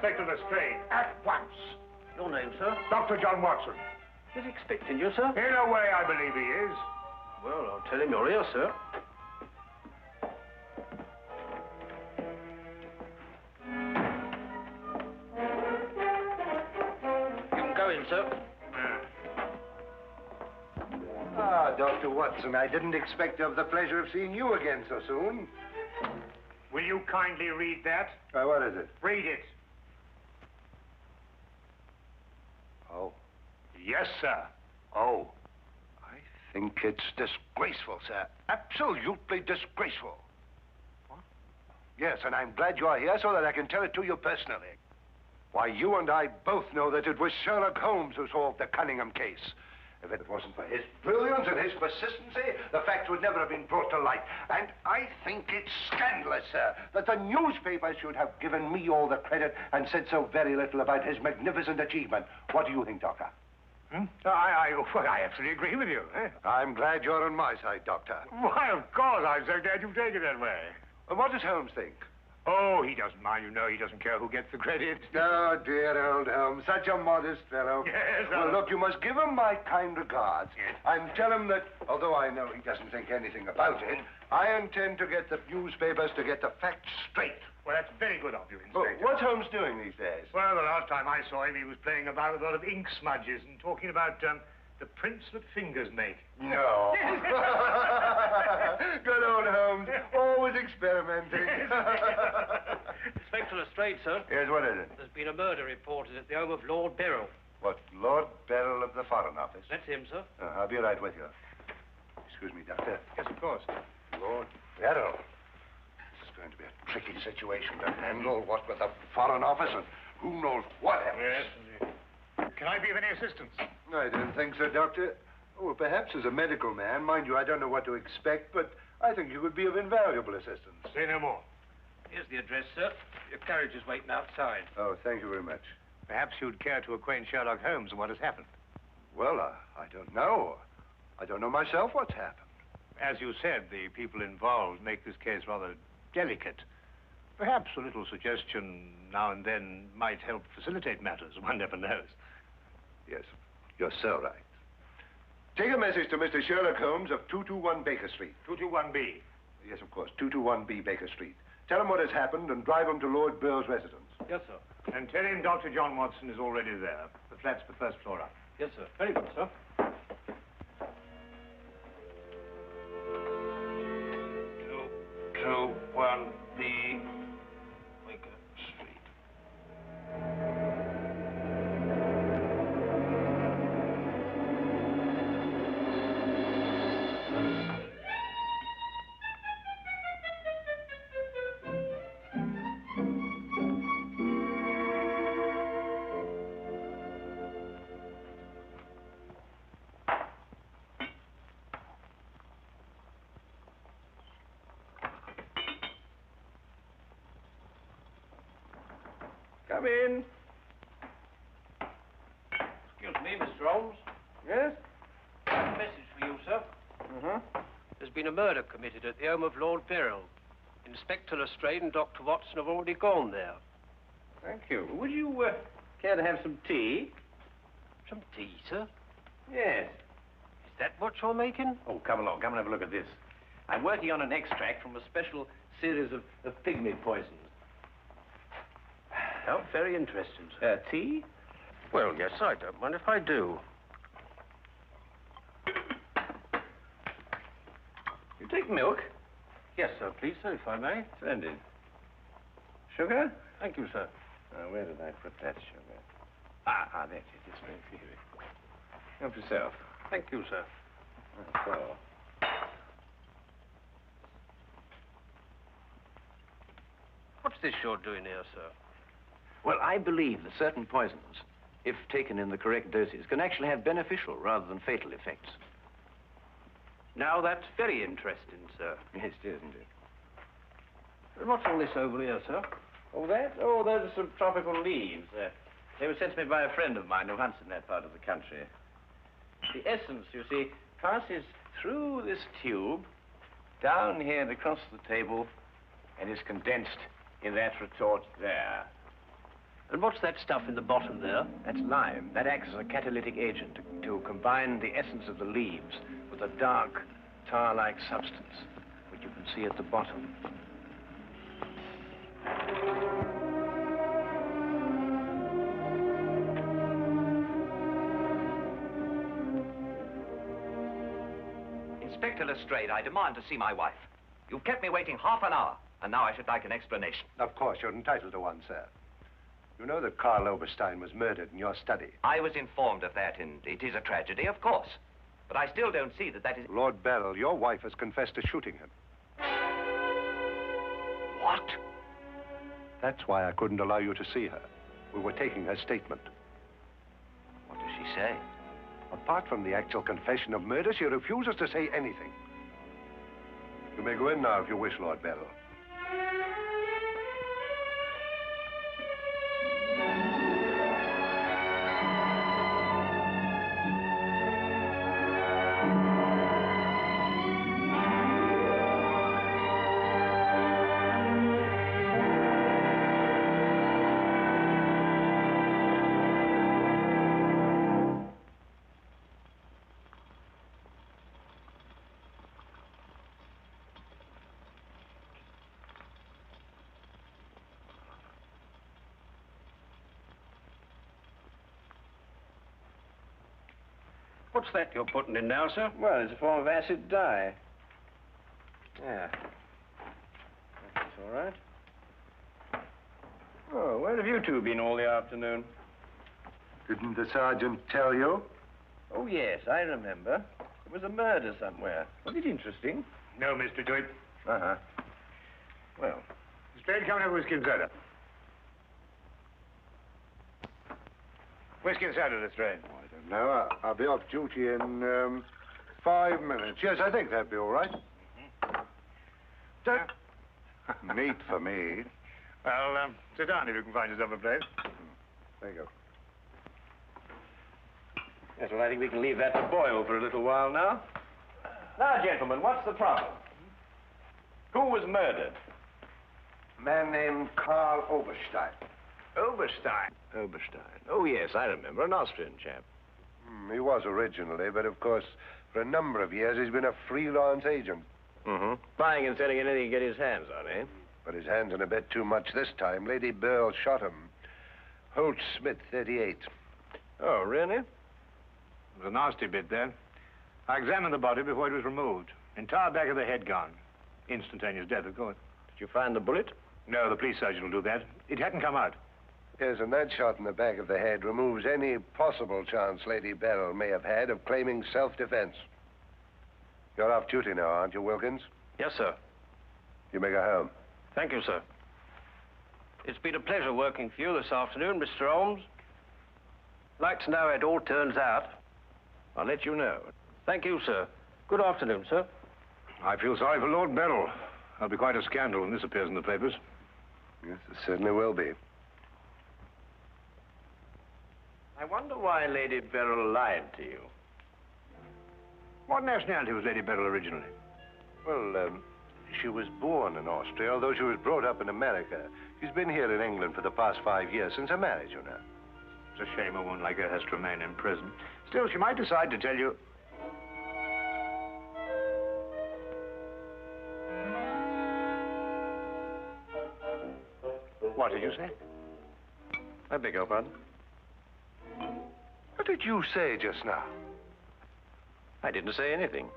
Inspector Lestrade, at once. Your name, sir? Dr. John Watson. He's expecting you, sir. In a way, I believe he is. Well, I'll tell him you're here, sir. You can go in, sir. Ah, Dr. Watson, I didn't expect to have the pleasure of seeing you again so soon. Will you kindly read that? What is it? Read it. Oh. Yes, sir. Oh. I think it's disgraceful, sir. Absolutely disgraceful. What? Yes, and I'm glad you're here so that I can tell it to you personally. Why, you and I both know that it was Sherlock Holmes who solved the Cunningham case. If it wasn't for his brilliance and his persistency, the facts would never have been brought to light. And I think it's scandalous, sir, that the newspapers should have given me all the credit and said so very little about his magnificent achievement. What do you think, Doctor? I absolutely agree with you. I'm glad you're on my side, Doctor. Why, of course. I'm so glad you've taken it that way. And what does Holmes think? Oh, he doesn't mind. You know, he doesn't care who gets the credit. Oh, dear old Holmes, such a modest fellow. Yes, Well, look, you must give him my kind regards. Yes. And tell him that, although I know he doesn't think anything about it, I intend to get the newspapers to get the facts straight. Well, that's very good of you, Oh, Inspector. what's Holmes doing these days? Well, the last time I saw him, he was playing about with a lot of ink smudges and talking about the prints that fingers make. No. Good old Holmes, always experimenting. Inspector Lestrade, sir. Yes, what is it? There's been a murder reported at the home of Lord Beryl. What, Lord Beryl of the Foreign Office? That's him, sir. I'll be right with you. Excuse me, Doctor. Yes, of course. Lord Beryl. This is going to be a tricky situation to handle, what with the Foreign Office and who knows what else. Yes, indeed. Can I be of any assistance? I don't think so, Doctor. Oh, well, perhaps as a medical man. Mind you, I don't know what to expect, but I think you could be of invaluable assistance. Say no more. Here's the address, sir. Your carriage is waiting outside. Oh, thank you very much. Perhaps you'd care to acquaint Sherlock Holmes and what has happened. Well, I don't know. I don't know myself what's happened. As you said, the people involved make this case rather delicate. Perhaps a little suggestion now and then might help facilitate matters. One never knows. Yes, you're so right. Take a message to Mr. Sherlock Holmes of 221 Baker Street. 221B. Yes, of course, 221B Baker Street. Tell him what has happened and drive him to Lord Beryl's residence. Yes, sir. And tell him Dr. John Watson is already there. The flat's the first floor up. Yes, sir. Very good, sir. 221B Baker Street. Come in. Excuse me, Mr. Holmes. Yes? A message for you, sir. There's been a murder committed at the home of Lord Beryl. Inspector Lestrade and Dr. Watson have already gone there. Thank you. Would you care to have some tea? Some tea, sir? Yes. Is that what you're making? Oh, come along. Come and have a look at this. I'm working on an extract from a special series of pygmy poisons. Oh, very interesting, sir. Tea? Well, yes, I don't mind if I do. You take milk? Yes, sir, please, sir, if I may. Splendid. Sugar? Thank you, sir. Where did I put that sugar? That's it. It's right here. Help yourself. Thank you, sir. So. What's this you're doing here, sir? Well, I believe that certain poisons, if taken in the correct doses, can actually have beneficial rather than fatal effects. Now, that's very interesting, sir. Yes, it is, isn't it? And what's all this over here, sir? Oh, that? Oh, those are some tropical leaves. They were sent to me by a friend of mine who hunts in that part of the country. The essence, you see, passes through this tube, down here and across the table, and is condensed in that retort there. And what's that stuff in the bottom there? That's lime. That acts as a catalytic agent to combine the essence of the leaves with a dark, tar-like substance, which you can see at the bottom. Inspector Lestrade, I demand to see my wife. You've kept me waiting half an hour, and now I should like an explanation. Of course, you're entitled to one, sir. You know that Karl Oberstein was murdered in your study. I was informed of that, and it is a tragedy, of course. But I still don't see that is... Lord Beryl, your wife has confessed to shooting him. What? That's why I couldn't allow you to see her. We were taking her statement. What does she say? Apart from the actual confession of murder, she refuses to say anything. You may go in now if you wish, Lord Beryl. What's that you're putting in now, sir? Well, it's a form of acid dye. Yeah. That's all right. Oh, where have you two been all the afternoon? Didn't the sergeant tell you? Oh, yes, I remember. There was a murder somewhere. Was it interesting? No, Mr. Dewitt. Uh-huh. Well, Lestrade, come and have a whiskey and soda. Whiskey and soda, Lestrade. Oh, I don't know. I'll be off duty in 5 minutes. Yes, I think that'd be all right. Neat for me. Well, sit down if you can find yourself a place. There you go. yes, well, I think we can leave that to boil for a little while now. Now, gentlemen, what's the problem? Who was murdered? A man named Karl Oberstein. Oberstein. Oberstein. Oh, yes, I remember. An Austrian chap. He was originally, but of course, for a number of years, he's been a freelance agent. Mm-hmm. Buying and selling anything he can get his hands on, eh? But his hands in a bit too much this time. Lady Beryl shot him. Holt Smith, 38. Oh, really? It was a nasty bit there. I examined the body before it was removed. Entire back of the head gone. Instantaneous death, of course. Did you find the bullet? No, the police surgeon will do that. It hadn't come out. Yes, and that shot in the back of the head removes any possible chance Lady Beryl may have had of claiming self-defense. You're off duty now, aren't you, Wilkins? Yes, sir. You may go home. Thank you, sir. It's been a pleasure working for you this afternoon, Mr. Holmes. I'd like to know how it all turns out. I'll let you know. Thank you, sir. Good afternoon, sir. I feel sorry for Lord Beryl. There'll be quite a scandal when this appears in the papers. Yes, it certainly will be. I wonder why Lady Beryl lied to you. What nationality was Lady Beryl originally? Well, she was born in Austria, although she was brought up in America. She's been here in England for the past 5 years, since her marriage, you know. It's a shame a woman like her has to remain in prison. Still, she might decide to tell you... What did you say? I beg your pardon? What did you say just now? I didn't say anything.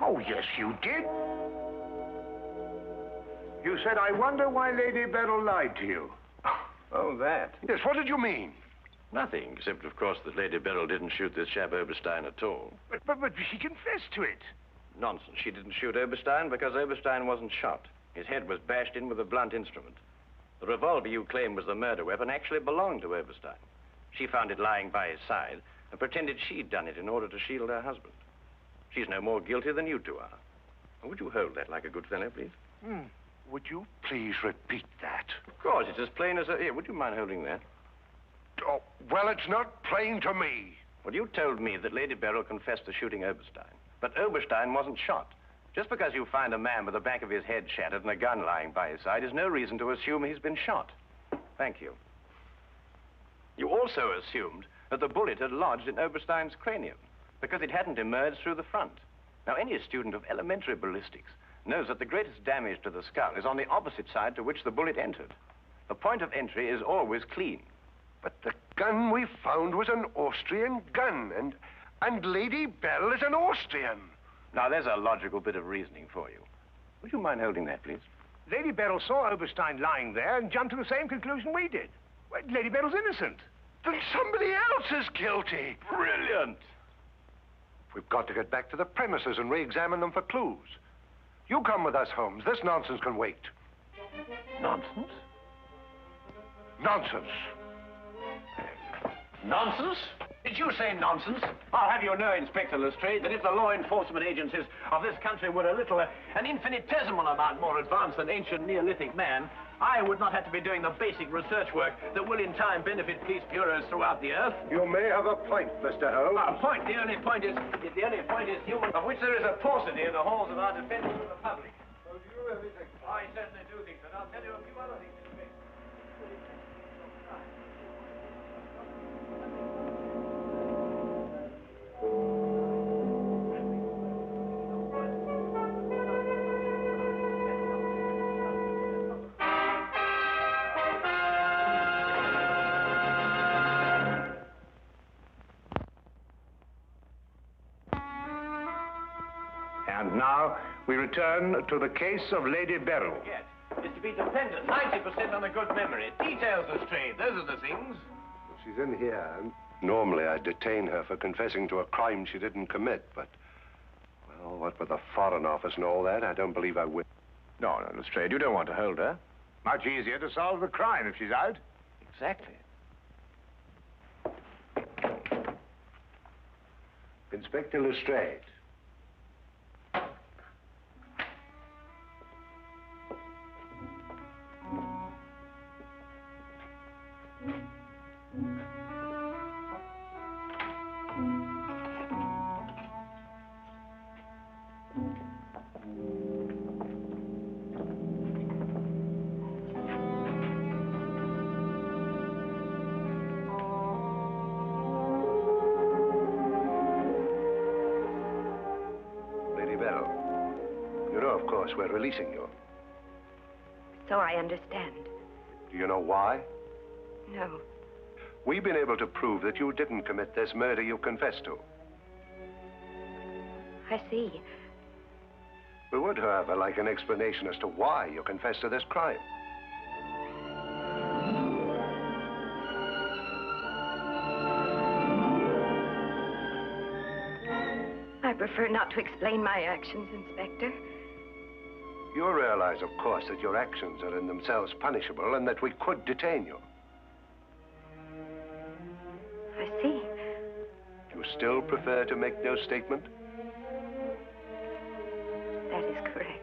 Oh, yes, you did. You said, I wonder why Lady Beryl lied to you. Oh, that. Yes, what did you mean? Nothing, except, of course, that Lady Beryl didn't shoot this chap Oberstein at all. But she confessed to it. Nonsense. She didn't shoot Oberstein because Oberstein wasn't shot. His head was bashed in with a blunt instrument. The revolver you claim was the murder weapon actually belonged to Oberstein. She found it lying by his side and pretended she'd done it in order to shield her husband. She's no more guilty than you two are. Would you hold that like a good fellow, please? Would you please repeat that? Of course, it's as plain as a... Here, would you mind holding that? Oh, well, it's not plain to me. Well, you told me that Lady Beryl confessed to shooting Oberstein. But Oberstein wasn't shot. Just because you find a man with the back of his head shattered and a gun lying by his side is no reason to assume he's been shot. Thank you. You also assumed that the bullet had lodged in Oberstein's cranium because it hadn't emerged through the front. Now, any student of elementary ballistics knows that the greatest damage to the skull is on the opposite side to which the bullet entered. The point of entry is always clean. But the gun we found was an Austrian gun, and Lady Beryl is an Austrian. Now, there's a logical bit of reasoning for you. Would you mind holding that, please? Lady Beryl saw Oberstein lying there and jumped to the same conclusion we did. Well, Lady Beryl's innocent. Then somebody else is guilty. Brilliant. We've got to get back to the premises and re-examine them for clues. You come with us, Holmes. This nonsense can wait. Nonsense? Nonsense. Nonsense? Did you say nonsense? I'll have you know, Inspector Lestrade, that if the law enforcement agencies of this country were a little, an infinitesimal amount more advanced than ancient Neolithic man, I would not have to be doing the basic research work that will in time benefit police bureaus throughout the earth. You may have a point, Mr. Holmes. A point? The only point is human, of which there is a paucity in the halls of our defenders of the public. So do you really think so? I certainly do think so. And I'll tell you a few other things in a bit. And now we return to the case of Lady Beryl. Yes, is to be dependent 90% on a good memory. Details, Lestrade, those are the things. She's in here. Normally, I'd detain her for confessing to a crime she didn't commit, but, well, what with the Foreign Office and all that, I don't believe I will. No, Lestrade, you don't want to hold her. Much easier to solve the crime if she's out. Exactly. Inspector Lestrade. We're releasing you. So I understand. Do you know why? No. We've been able to prove that you didn't commit this murder you confessed to. I see. We would, however, like an explanation as to why you confessed to this crime. I prefer not to explain my actions, Inspector. You realize, of course, that your actions are in themselves punishable and that we could detain you. I see. You still prefer to make no statement? That is correct.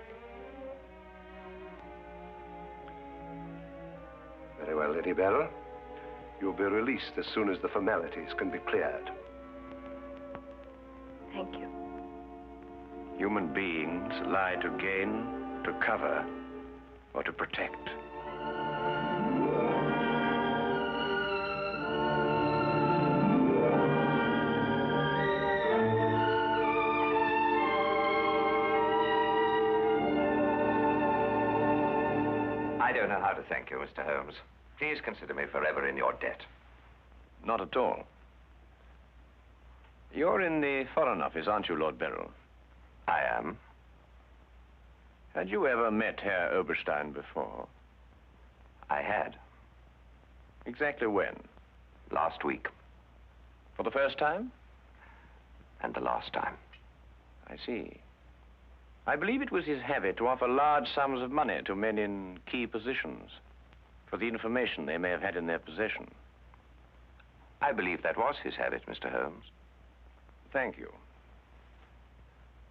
Very well, Lady Beryl. You'll be released as soon as the formalities can be cleared. Thank you. Human beings lie to gain, to cover, or to protect. I don't know how to thank you, Mr. Holmes. Please consider me forever in your debt. Not at all. You're in the Foreign Office, aren't you, Lord Beryl? I am. Had you ever met Herr Oberstein before? I had. Exactly when? Last week. For the first time? And the last time. I see. I believe it was his habit to offer large sums of money to men in key positions for the information they may have had in their possession. I believe that was his habit, Mr. Holmes. Thank you.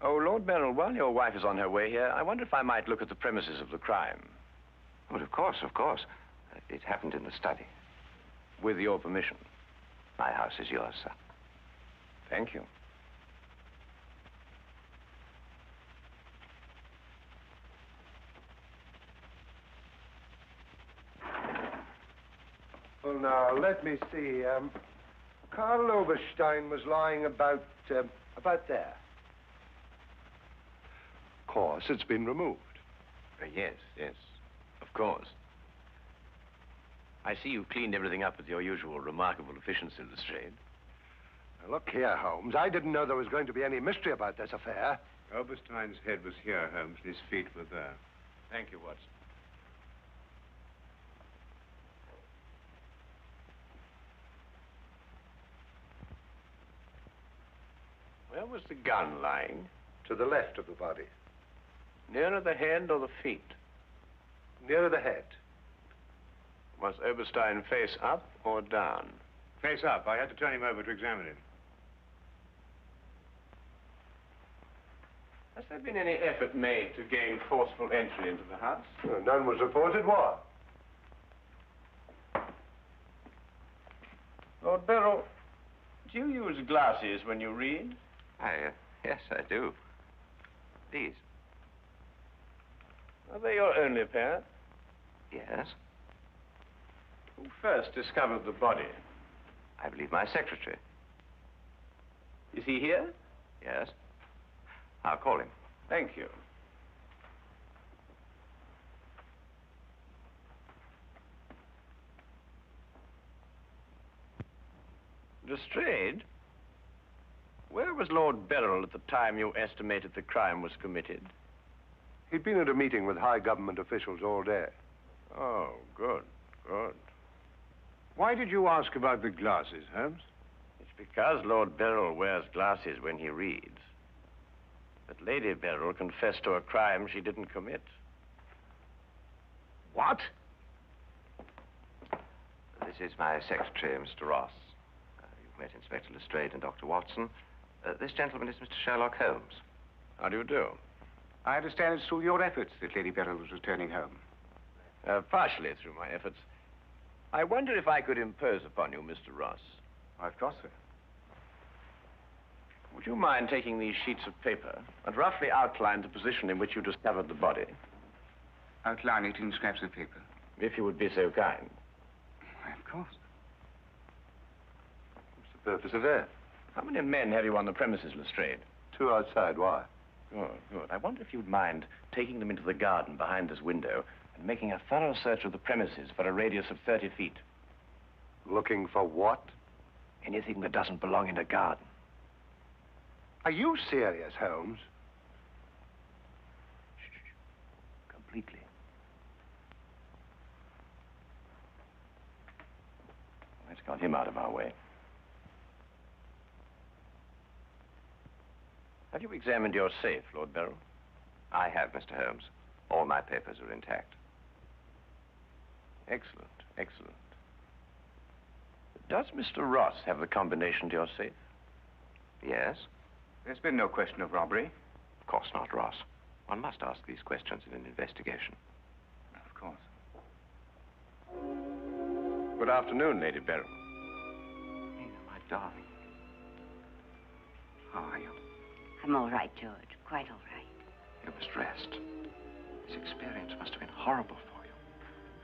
Oh, Lord Beryl, while your wife is on her way here, I wonder if I might look at the premises of the crime. Well, of course, of course. It happened in the study. With your permission. My house is yours, sir. Thank you. Well, now, let me see. Karl Oberstein was lying about there. Of course, it's been removed. Yes, yes, of course. I see you cleaned everything up with your usual remarkable efficiency, Lestrade. Now, look here, Holmes. I didn't know there was going to be any mystery about this affair. Oberstein's head was here, Holmes, and his feet were there. Thank you, Watson. Where was the gun lying? To the left of the body. Nearer the head or the feet? Nearer the head. Was Oberstein face up or down? Face up. I had to turn him over to examine him. Has there been any effort made to gain forceful entry into the house? Well, none was reported. Why? Lord Beryl, do you use glasses when you read? Yes, I do. These? Are they your only pair? Yes. Who first discovered the body? I believe my secretary. Is he here? Yes. I'll call him. Thank you. Lestrade, where was Lord Beryl at the time you estimated the crime was committed? He'd been at a meeting with high government officials all day. Oh, good, good. Why did you ask about the glasses, Holmes? It's because Lord Beryl wears glasses when he reads. But Lady Beryl confessed to a crime she didn't commit. What? This is my secretary, Mr. Ross. You've met Inspector Lestrade and Dr. Watson. This gentleman is Mr. Sherlock Holmes. How do you do? I understand it's through your efforts that Lady Beryl was returning home. Partially through my efforts. I wonder if I could impose upon you, Mr. Ross. Of course, sir. Would you mind taking these sheets of paper and roughly outline the position in which you discovered the body? Outline it in scraps of paper. If you would be so kind. Why, of course. What's the purpose of that? How many men have you on the premises, Lestrade? 2 outside. Why? Good, good. I wonder if you'd mind taking them into the garden behind this window and making a thorough search of the premises for a radius of 30 feet. Looking for what? Anything that doesn't belong in a garden. Are you serious, Holmes? Completely. Let's got him out of our way. Have you examined your safe, Lord Beryl? I have, Mr. Holmes. All my papers are intact. Excellent, excellent. Does Mr. Ross have the combination to your safe? Yes? There's been no question of robbery. Of course not, Ross. One must ask these questions in an investigation. Of course. Good afternoon, Lady Beryl. Nina, my darling. How are you? I'm all right, George. Quite all right. You must rest. This experience must have been horrible for you.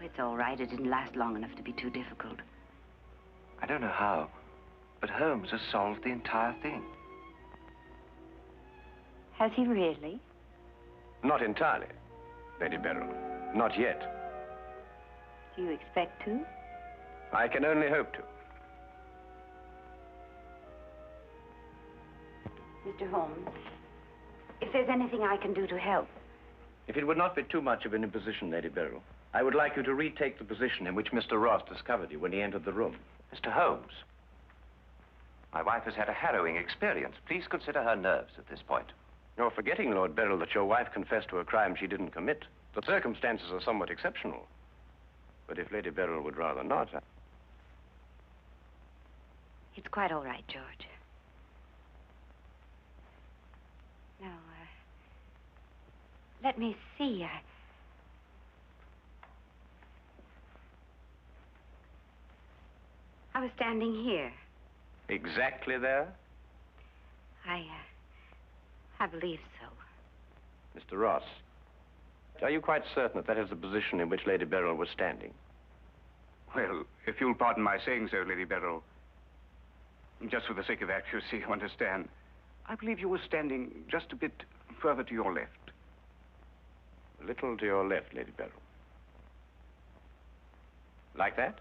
It's all right. It didn't last long enough to be too difficult. I don't know how, but Holmes has solved the entire thing. Has he really? Not entirely, Lady Beryl. Not yet. Do you expect to? I can only hope to. Mr. Holmes, if there's anything I can do to help. If it would not be too much of an imposition, Lady Beryl, I would like you to retake the position in which Mr. Ross discovered you when he entered the room. Mr. Holmes, my wife has had a harrowing experience. Please consider her nerves at this point. You're forgetting, Lord Beryl, that your wife confessed to a crime she didn't commit. The circumstances are somewhat exceptional. But if Lady Beryl would rather not... It's quite all right, George. Now, let me see. I was standing here. Exactly there? I believe so. Mr. Ross, are you quite certain that that is the position in which Lady Beryl was standing? Well, if you'll pardon my saying so, Lady Beryl, just for the sake of accuracy, you understand, I believe you were standing just a bit further to your left. A little to your left, Lady Beryl. Like that?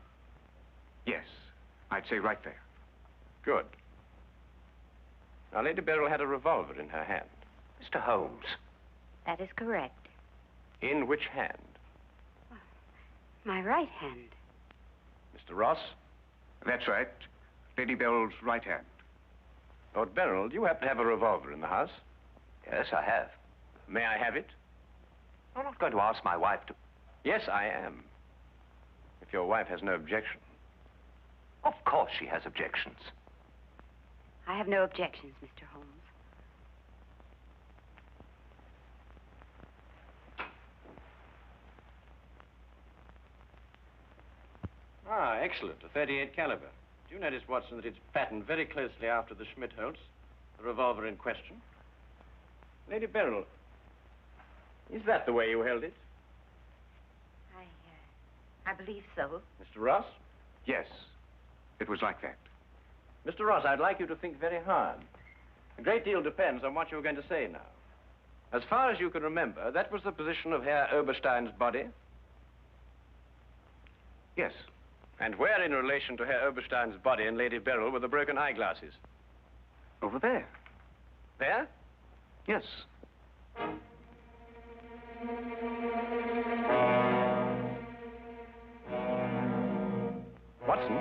Yes, I'd say right there. Good. Now, Lady Beryl had a revolver in her hand. Mr. Holmes. That is correct. In which hand? My right hand. Mr. Ross? That's right. Lady Beryl's right hand. Lord Beryl, do you happen to have a revolver in the house? Yes, I have. May I have it? I'm not going to ask my wife to... Yes, I am. If your wife has no objection. Of course she has objections. I have no objections, Mr. Holmes. Ah, excellent. A .38 caliber. Do you notice, Watson, that it's patterned very closely after the Schmidt-Holtz, the revolver in question? Lady Beryl, is that the way you held it? I believe so. Mr. Ross? Yes, it was like that. Mr. Ross, I'd like you to think very hard. A great deal depends on what you're going to say now. As far as you can remember, that was the position of Herr Oberstein's body? Yes. And where in relation to Herr Oberstein's body and Lady Beryl were the broken eyeglasses? Over there. There? Yes. Watson,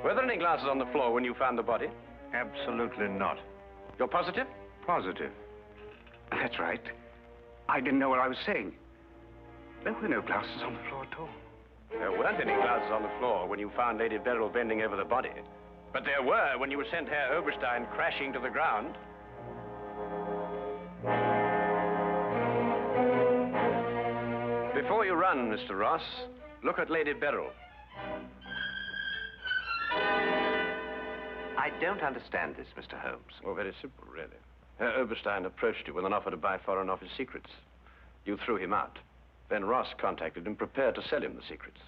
were there any glasses on the floor when you found the body? Absolutely not. You're positive? Positive. That's right. I didn't know what I was saying. There were no glasses on the floor at all. There weren't any glasses on the floor when you found Lady Beryl bending over the body. But there were when you sent Herr Oberstein crashing to the ground. Before you run, Mr. Ross, look at Lady Beryl. I don't understand this, Mr. Holmes. Oh, very simple, really. Herr Oberstein approached you with an offer to buy Foreign Office secrets. You threw him out. Then Ross contacted him, prepared to sell him the secrets.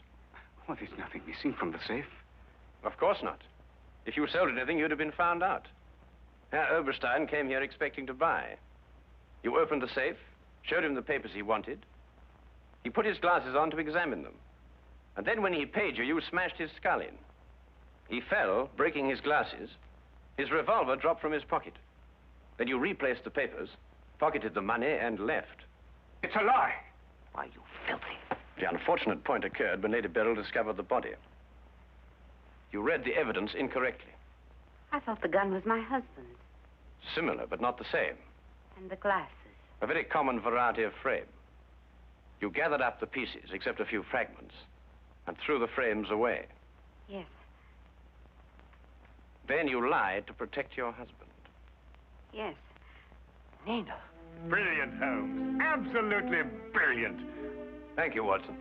Well, there's nothing missing from the safe. Of course not. If you sold anything, you'd have been found out. Herr Oberstein came here expecting to buy. You opened the safe, showed him the papers he wanted. He put his glasses on to examine them. And then when he paid you, you smashed his skull in. He fell, breaking his glasses. His revolver dropped from his pocket. Then you replaced the papers, pocketed the money, and left. It's a lie. Why, you filthy... The unfortunate point occurred when Lady Beryl discovered the body. You read the evidence incorrectly. I thought the gun was my husband's. Similar, but not the same. And the glasses. A very common variety of frame. You gathered up the pieces, except a few fragments, and threw the frames away. Yes. Then you lied to protect your husband. Yes. Nina. Brilliant, Holmes. Absolutely brilliant. Thank you, Watson.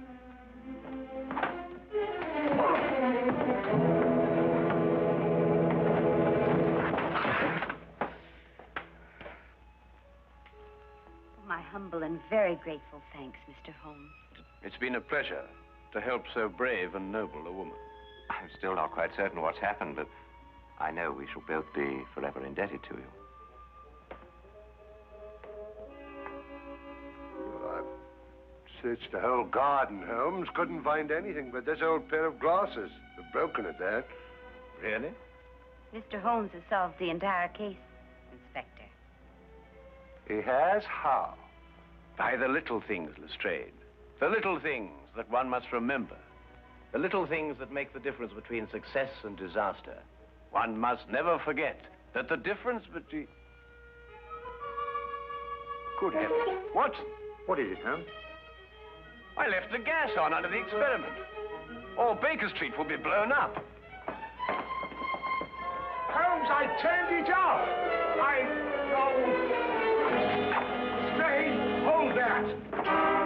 My humble and very grateful thanks, Mr. Holmes. It's been a pleasure to help so brave and noble a woman. I'm still not quite certain what's happened, but I know we shall both be forever indebted to you. Searched the whole garden, Holmes. Couldn't find anything but this old pair of glasses. They're broken at that. Really? Mr. Holmes has solved the entire case, Inspector. He has? How? By the little things, Lestrade. The little things that one must remember. The little things that make the difference between success and disaster. One must never forget that the difference between... Good heavens. Watson, What is it, Holmes? I left the gas on under the experiment. All Baker Street will be blown up. Holmes, I turned it off! No! Stay! Hold that!